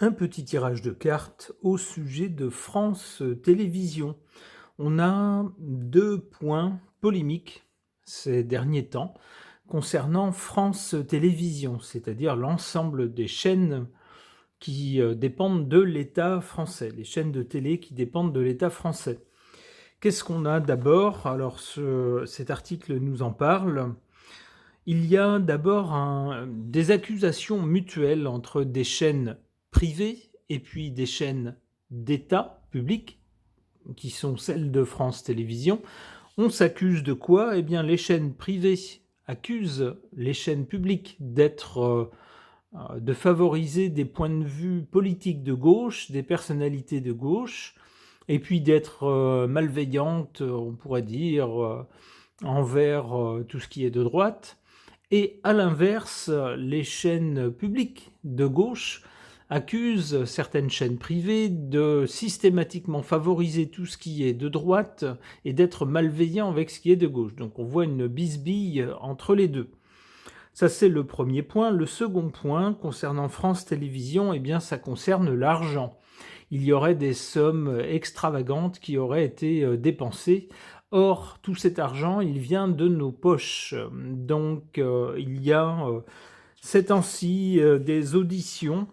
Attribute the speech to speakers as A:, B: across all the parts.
A: Un petit tirage de cartes au sujet de France Télévisions. On a 2 points polémiques ces derniers temps concernant France Télévisions, c'est-à-dire l'ensemble des chaînes qui, dépendent de l'État français, les chaînes de télé qui dépendent de l'État français. Qu'est-ce qu'on a d'abord? Alors cet article nous en parle. Il y a d'abord des accusations mutuelles entre des chaînes privées et puis des chaînes d'État publiques, qui sont celles de France Télévisions. On s'accuse de quoi? Eh bien, les chaînes privées accusent les chaînes publiques de favoriser des points de vue politiques de gauche, des personnalités de gauche, et puis d'être malveillantes, on pourrait dire, envers tout ce qui est de droite. Et à l'inverse, les chaînes publiques de gauche accusent certaines chaînes privées de systématiquement favoriser tout ce qui est de droite et d'être malveillants avec ce qui est de gauche. Donc on voit une bisbille entre les deux. Ça, c'est le premier point. Le second point, concernant France Télévisions, eh bien, ça concerne l'argent. Il y aurait des sommes extravagantes qui auraient été dépensées. Or, tout cet argent, il vient de nos poches. Donc, il y a ces temps-ci des auditions,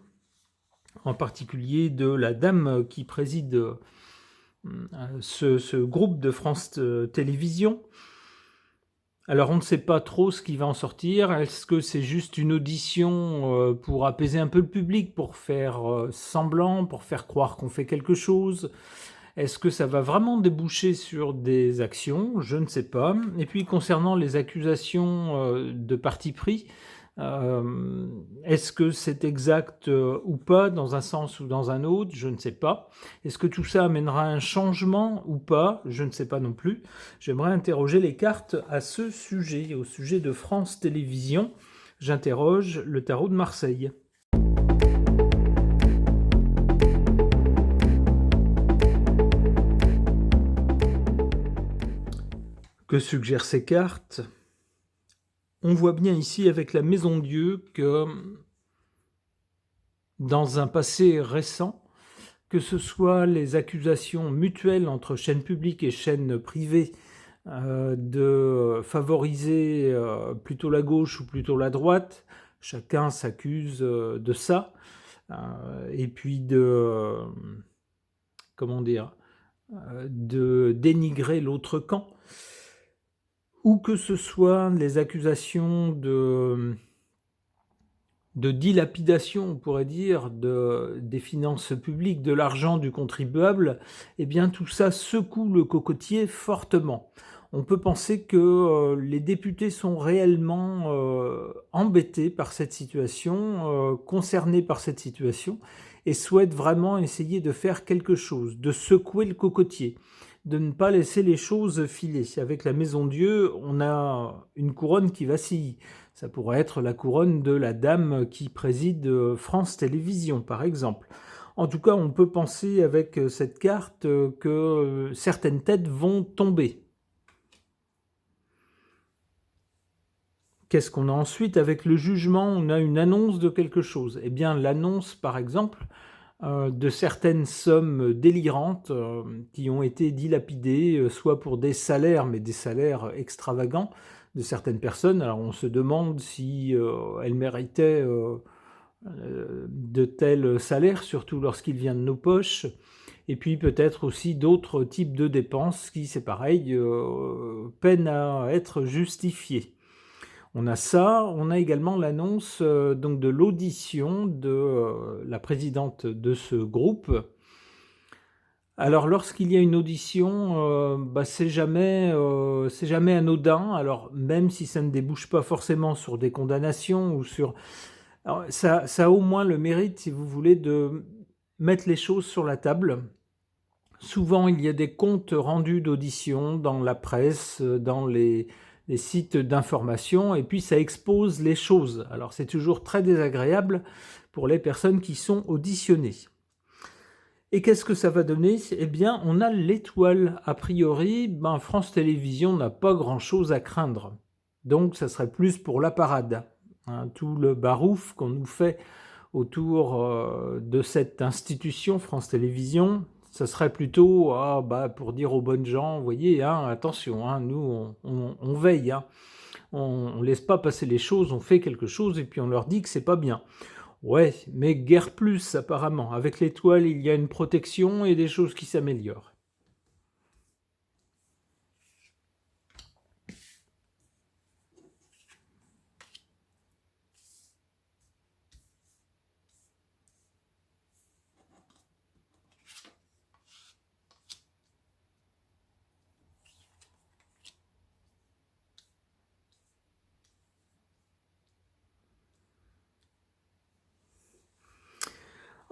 A: en particulier de la dame qui préside ce groupe de France Télévisions. Alors, on ne sait pas trop ce qui va en sortir. Est-ce que c'est juste une audition pour apaiser un peu le public, pour faire semblant, pour faire croire qu'on fait quelque chose? Est-ce que ça va vraiment déboucher sur des actions? Je ne sais pas. Et puis, concernant les accusations de parti pris, est-ce que c'est exact ou pas, dans un sens ou dans un autre? Je ne sais pas. Est-ce que tout ça amènera un changement ou pas? Je ne sais pas non plus. J'aimerais interroger les cartes à ce sujet, au sujet de France Télévisions. J'interroge le tarot de Marseille. Que suggèrent ces cartes? On voit bien ici avec la Maison Dieu que dans un passé récent, que ce soit les accusations mutuelles entre chaînes publiques et chaînes privées de favoriser plutôt la gauche ou plutôt la droite, chacun s'accuse de ça, et puis de dénigrer l'autre camp, ou que ce soit les accusations de dilapidation, on pourrait dire, des finances publiques, de l'argent du contribuable, eh bien tout ça secoue le cocotier fortement. On peut penser que les députés sont réellement embêtés par cette situation, concernés par cette situation, et souhaitent vraiment essayer de faire quelque chose, de secouer le cocotier, de ne pas laisser les choses filer. Avec la Maison Dieu, on a une couronne qui vacille. Ça pourrait être la couronne de la dame qui préside France Télévisions, par exemple. En tout cas, on peut penser avec cette carte que certaines têtes vont tomber. Qu'est-ce qu'on a ensuite? Avec le jugement, on a une annonce de quelque chose. Eh bien, l'annonce, par exemple, de certaines sommes délirantes qui ont été dilapidées, soit pour des salaires, mais des salaires extravagants de certaines personnes. Alors on se demande si elles méritaient de tels salaires, surtout lorsqu'il vient de nos poches. Et puis peut-être aussi d'autres types de dépenses qui, c'est pareil, peinent à être justifiées. On a ça, on a également l'annonce donc de l'audition de la présidente de ce groupe. Alors lorsqu'il y a une audition, c'est jamais anodin. Alors même si ça ne débouche pas forcément sur des condamnations ou sur... Alors, ça a au moins le mérite, si vous voulez, de mettre les choses sur la table. Souvent, il y a des comptes rendus d'audition dans la presse, dans les sites d'information, et puis ça expose les choses. Alors c'est toujours très désagréable pour les personnes qui sont auditionnées. Et qu'est-ce que ça va donner? Eh bien, on a l'étoile. A priori, France Télévisions n'a pas grand-chose à craindre. Donc ça serait plus pour la parade. Tout le barouf qu'on nous fait autour de cette institution France Télévisions, ça serait plutôt pour dire aux bonnes gens, vous voyez, hein, attention, hein, nous on veille, hein, on ne laisse pas passer les choses, on fait quelque chose et puis on leur dit que c'est pas bien. Ouais, mais guère plus apparemment. Avec l'étoile, il y a une protection et des choses qui s'améliorent.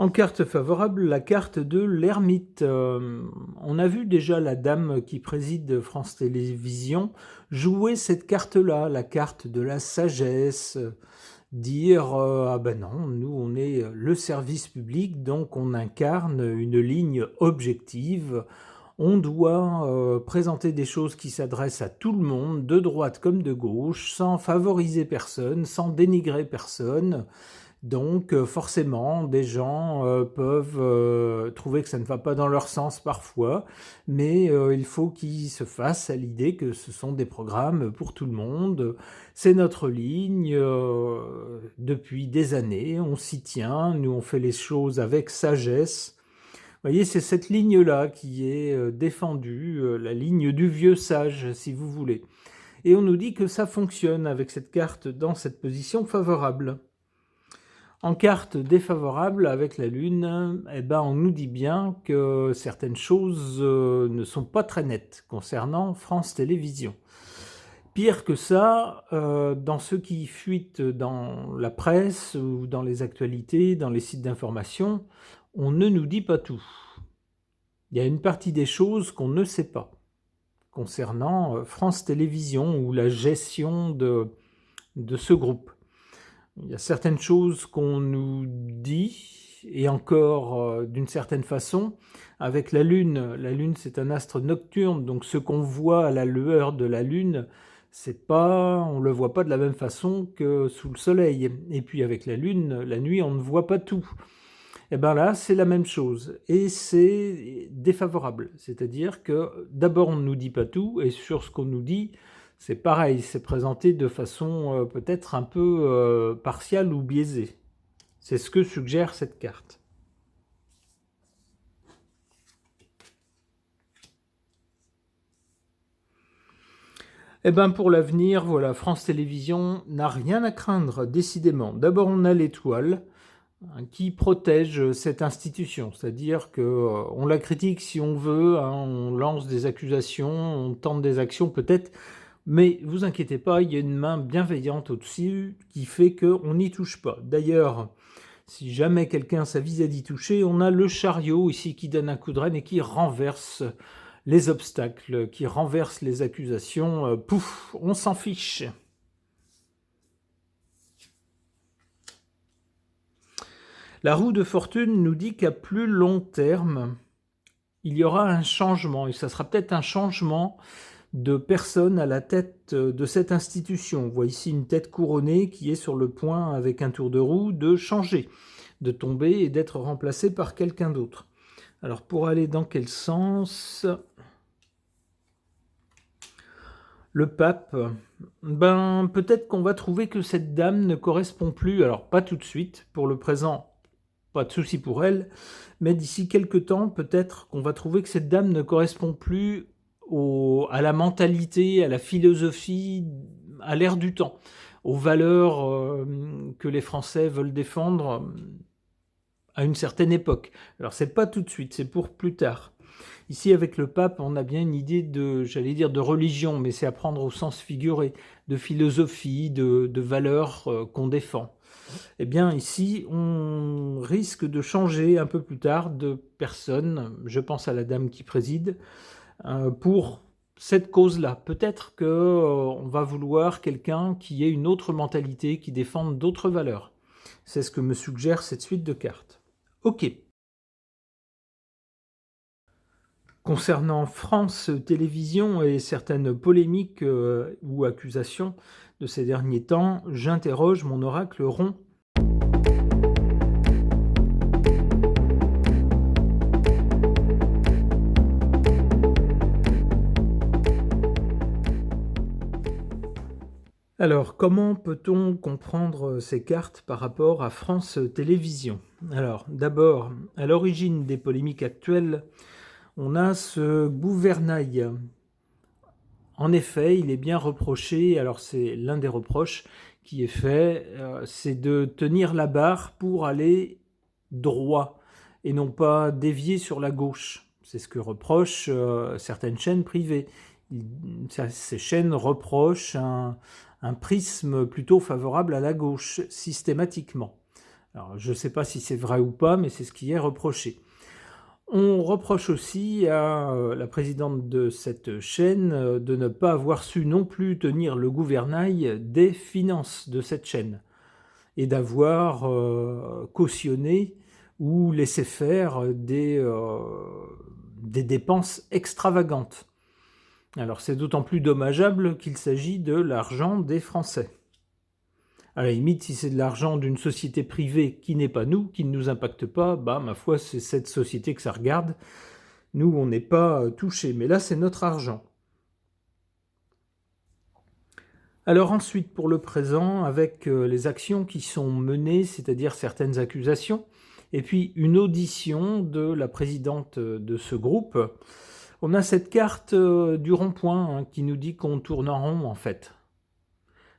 A: En carte favorable, la carte de l'ermite. On a vu déjà la dame qui préside France Télévisions jouer cette carte-là, la carte de la sagesse, dire ah ben non, nous on est le service public, donc on incarne une ligne objective. On doit présenter des choses qui s'adressent à tout le monde, de droite comme de gauche, sans favoriser personne, sans dénigrer personne. Donc forcément, des gens peuvent trouver que ça ne va pas dans leur sens parfois, mais il faut qu'ils se fassent à l'idée que ce sont des programmes pour tout le monde. C'est notre ligne depuis des années, on s'y tient, nous on fait les choses avec sagesse. Vous voyez, c'est cette ligne-là qui est défendue, la ligne du vieux sage, si vous voulez. Et on nous dit que ça fonctionne avec cette carte dans cette position favorable. En carte défavorable avec la Lune, on nous dit bien que certaines choses ne sont pas très nettes concernant France Télévisions. Pire que ça, dans ce qui fuite dans la presse ou dans les actualités, dans les sites d'information, on ne nous dit pas tout. Il y a une partie des choses qu'on ne sait pas concernant France Télévisions ou la gestion de ce groupe. Il y a certaines choses qu'on nous dit, et encore d'une certaine façon, avec la Lune c'est un astre nocturne, donc ce qu'on voit à la lueur de la Lune, on ne le voit pas de la même façon que sous le soleil. Et puis avec la Lune, la nuit, on ne voit pas tout. Et bien là, c'est la même chose, et c'est défavorable. C'est-à-dire que d'abord, on ne nous dit pas tout, et sur ce qu'on nous dit, c'est pareil, c'est présenté de façon peut-être un peu partiale ou biaisée. C'est ce que suggère cette carte. Eh bien pour l'avenir, voilà, France Télévisions n'a rien à craindre, décidément. D'abord, on a l'étoile qui protège cette institution, c'est-à-dire qu'on la critique si on veut, hein, on lance des accusations, on tente des actions peut-être, mais vous inquiétez pas, il y a une main bienveillante au-dessus qui fait qu'on n'y touche pas. D'ailleurs, si jamais quelqu'un s'avise à d'y toucher, on a le chariot ici qui donne un coup de rêne et qui renverse les obstacles, qui renverse les accusations. Pouf, on s'en fiche. La roue de fortune nous dit qu'à plus long terme, il y aura un changement, et ça sera peut-être un changement de personne à la tête de cette institution. On voit ici une tête couronnée qui est sur le point, avec un tour de roue, de changer, de tomber et d'être remplacée par quelqu'un d'autre. Alors pour aller dans quel sens ? Le pape, peut-être qu'on va trouver que cette dame ne correspond plus, alors pas tout de suite, pour le présent, pas de souci pour elle, mais d'ici quelques temps, peut-être qu'on va trouver que cette dame ne correspond plus à la mentalité, à la philosophie, à l'ère du temps, aux valeurs que les Français veulent défendre à une certaine époque. Alors c'est pas tout de suite, c'est pour plus tard. Ici, avec le pape, on a bien une idée de religion, mais c'est à prendre au sens figuré, de philosophie, de valeurs qu'on défend. Eh bien, ici, on risque de changer un peu plus tard de personne, je pense à la dame qui préside, pour cette cause-là. Peut-être qu'on va vouloir quelqu'un qui ait une autre mentalité, qui défende d'autres valeurs. C'est ce que me suggère cette suite de cartes. Ok. Concernant France Télévisions et certaines polémiques ou accusations de ces derniers temps, j'interroge mon oracle rond. Alors, comment peut-on comprendre ces cartes par rapport à France Télévisions? Alors, d'abord, à l'origine des polémiques actuelles, on a ce gouvernail. En effet, il est bien reproché, alors c'est l'un des reproches qui est fait, c'est de tenir la barre pour aller droit et non pas dévier sur la gauche. C'est ce que reprochent certaines chaînes privées. Ces chaînes reprochent un prisme plutôt favorable à la gauche, systématiquement. Alors, je ne sais pas si c'est vrai ou pas, mais c'est ce qui est reproché. On reproche aussi à la présidente de cette chaîne de ne pas avoir su non plus tenir le gouvernail des finances de cette chaîne et d'avoir cautionné ou laissé faire des dépenses extravagantes. Alors c'est d'autant plus dommageable qu'il s'agit de l'argent des Français. À la limite, si c'est de l'argent d'une société privée qui n'est pas nous, qui ne nous impacte pas, bah ma foi, c'est cette société que ça regarde. Nous, on n'est pas touchés. Mais là, c'est notre argent. Alors ensuite, pour le présent, avec les actions qui sont menées, c'est-à-dire certaines accusations, et puis une audition de la présidente de ce groupe, on a cette carte du rond-point qui nous dit qu'on tourne en rond en fait.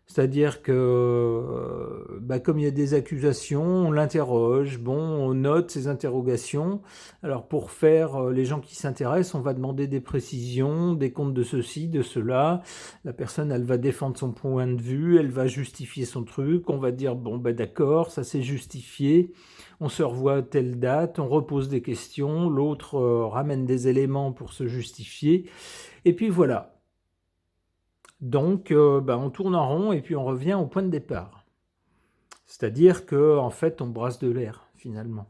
A: C'est-à-dire que, comme il y a des accusations, on l'interroge, bon, on note ces interrogations. Alors pour faire les gens qui s'intéressent, on va demander des précisions, des comptes de ceci, de cela. La personne, elle va défendre son point de vue, elle va justifier son truc. On va dire, bon, d'accord, ça c'est justifié. On se revoit à telle date, on repose des questions, l'autre ramène des éléments pour se justifier. Et puis voilà. Donc, on tourne en rond et puis on revient au point de départ. C'est-à-dire qu'en fait, on brasse de l'air, finalement.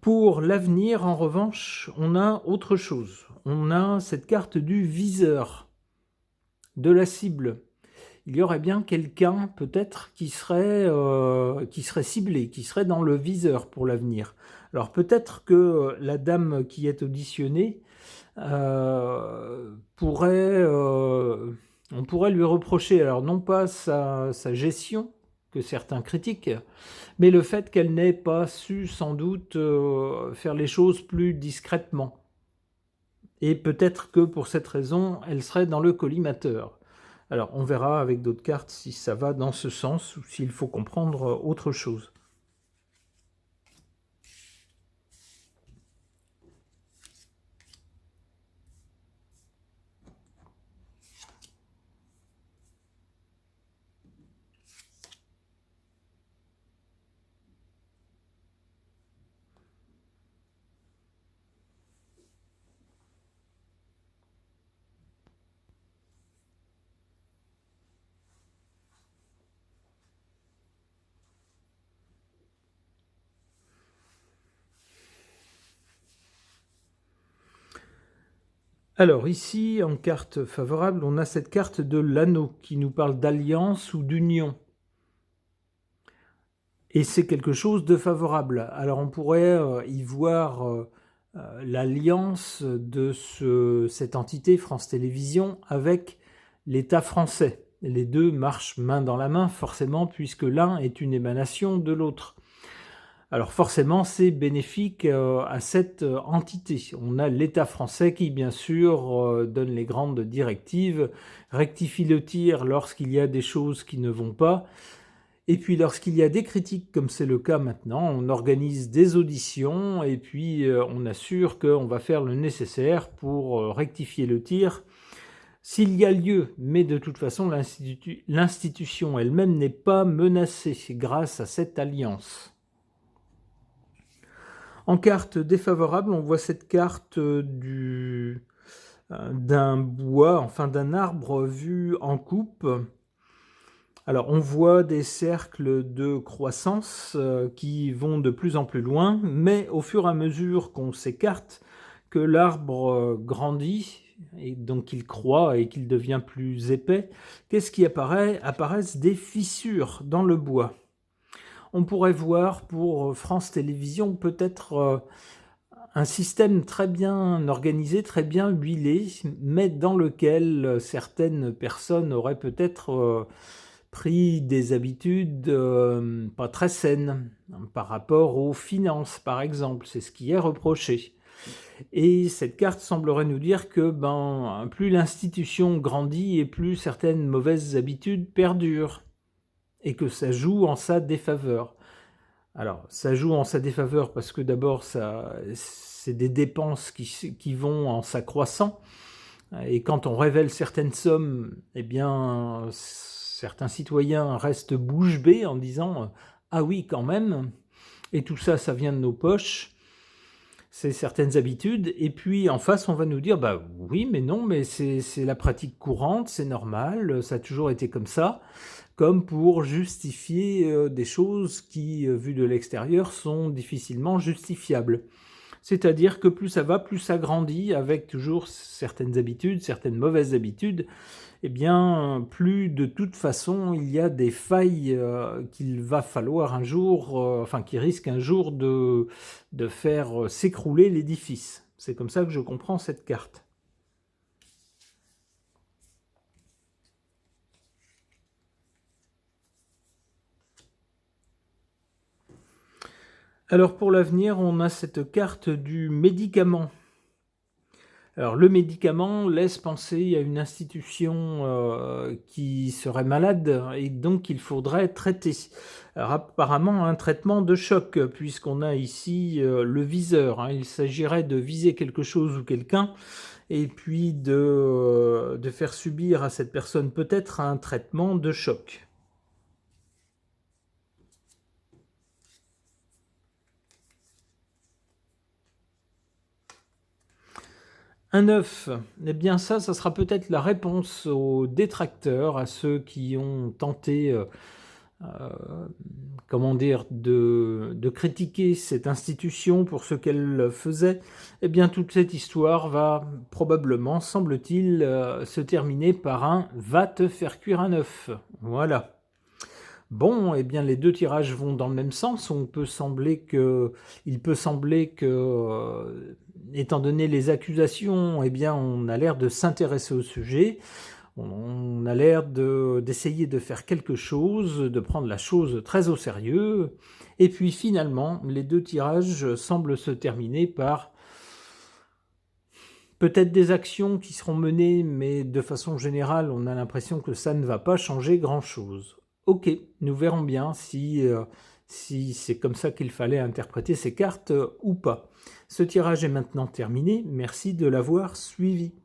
A: Pour l'avenir, en revanche, on a autre chose. On a cette carte du viseur, de la cible. Il y aurait bien quelqu'un, peut-être, qui serait ciblé, qui serait dans le viseur pour l'avenir. Alors peut-être que la dame qui est auditionnée on pourrait lui reprocher, alors non pas sa gestion, que certains critiquent, mais le fait qu'elle n'ait pas su sans doute faire les choses plus discrètement. Et peut-être que pour cette raison, elle serait dans le collimateur. Alors on verra avec d'autres cartes si ça va dans ce sens ou s'il faut comprendre autre chose. Alors ici, en carte favorable, on a cette carte de l'anneau qui nous parle d'alliance ou d'union. Et c'est quelque chose de favorable. Alors on pourrait y voir l'alliance de cette entité France Télévisions avec l'État français. Les deux marchent main dans la main forcément puisque l'un est une émanation de l'autre. Alors forcément, c'est bénéfique à cette entité. On a l'État français qui, bien sûr, donne les grandes directives, rectifie le tir lorsqu'il y a des choses qui ne vont pas. Et puis lorsqu'il y a des critiques, comme c'est le cas maintenant, on organise des auditions et puis on assure qu'on va faire le nécessaire pour rectifier le tir s'il y a lieu. Mais de toute façon, l'institution elle-même n'est pas menacée grâce à cette alliance. En carte défavorable, on voit cette carte d'un bois, enfin d'un arbre vu en coupe. Alors on voit des cercles de croissance qui vont de plus en plus loin, mais au fur et à mesure qu'on s'écarte, que l'arbre grandit, et donc qu'il croît et qu'il devient plus épais, qu'est-ce qui apparaît? Apparaissent des fissures dans le bois. On pourrait voir pour France Télévisions peut-être un système très bien organisé, très bien huilé, mais dans lequel certaines personnes auraient peut-être pris des habitudes pas très saines par rapport aux finances, par exemple. C'est ce qui est reproché. Et cette carte semblerait nous dire que plus l'institution grandit et plus certaines mauvaises habitudes perdurent, et que ça joue en sa défaveur. Alors, ça joue en sa défaveur parce que d'abord, c'est des dépenses qui vont en s'accroissant. Et quand on révèle certaines sommes, eh bien, certains citoyens restent bouche bée en disant ah oui, quand même. Et tout ça, ça vient de nos poches. C'est certaines habitudes. Et puis, en face, on va nous dire bah oui, mais non, mais c'est la pratique courante, c'est normal, ça a toujours été comme ça. Comme pour justifier des choses qui, vues de l'extérieur, sont difficilement justifiables. C'est-à-dire que plus ça va, plus ça grandit, avec toujours certaines habitudes, certaines mauvaises habitudes, eh bien, plus de toute façon, il y a des failles qu'il va falloir un jour, qui risquent un jour de faire s'écrouler l'édifice. C'est comme ça que je comprends cette carte. Alors pour l'avenir, on a cette carte du médicament. Alors le médicament laisse penser à une institution qui serait malade et donc qu'il faudrait traiter. Alors apparemment un traitement de choc, puisqu'on a ici le viseur, hein. Il s'agirait de viser quelque chose ou quelqu'un et puis de faire subir à cette personne peut-être un traitement de choc. Un œuf, eh bien ça sera peut-être la réponse aux détracteurs, à ceux qui ont tenté, comment dire, de critiquer cette institution pour ce qu'elle faisait. Eh bien toute cette histoire va probablement, semble-t-il, se terminer par un « va te faire cuire un œuf ». Voilà. Bon, eh bien les deux tirages vont dans le même sens. Il peut sembler que, étant donné les accusations, eh bien on a l'air de s'intéresser au sujet. On a l'air d'essayer de faire quelque chose, de prendre la chose très au sérieux. Et puis finalement, les deux tirages semblent se terminer par peut-être des actions qui seront menées, mais de façon générale, on a l'impression que ça ne va pas changer grand-chose. Ok, nous verrons bien si c'est comme ça qu'il fallait interpréter ces cartes ou pas. Ce tirage est maintenant terminé, merci de l'avoir suivi.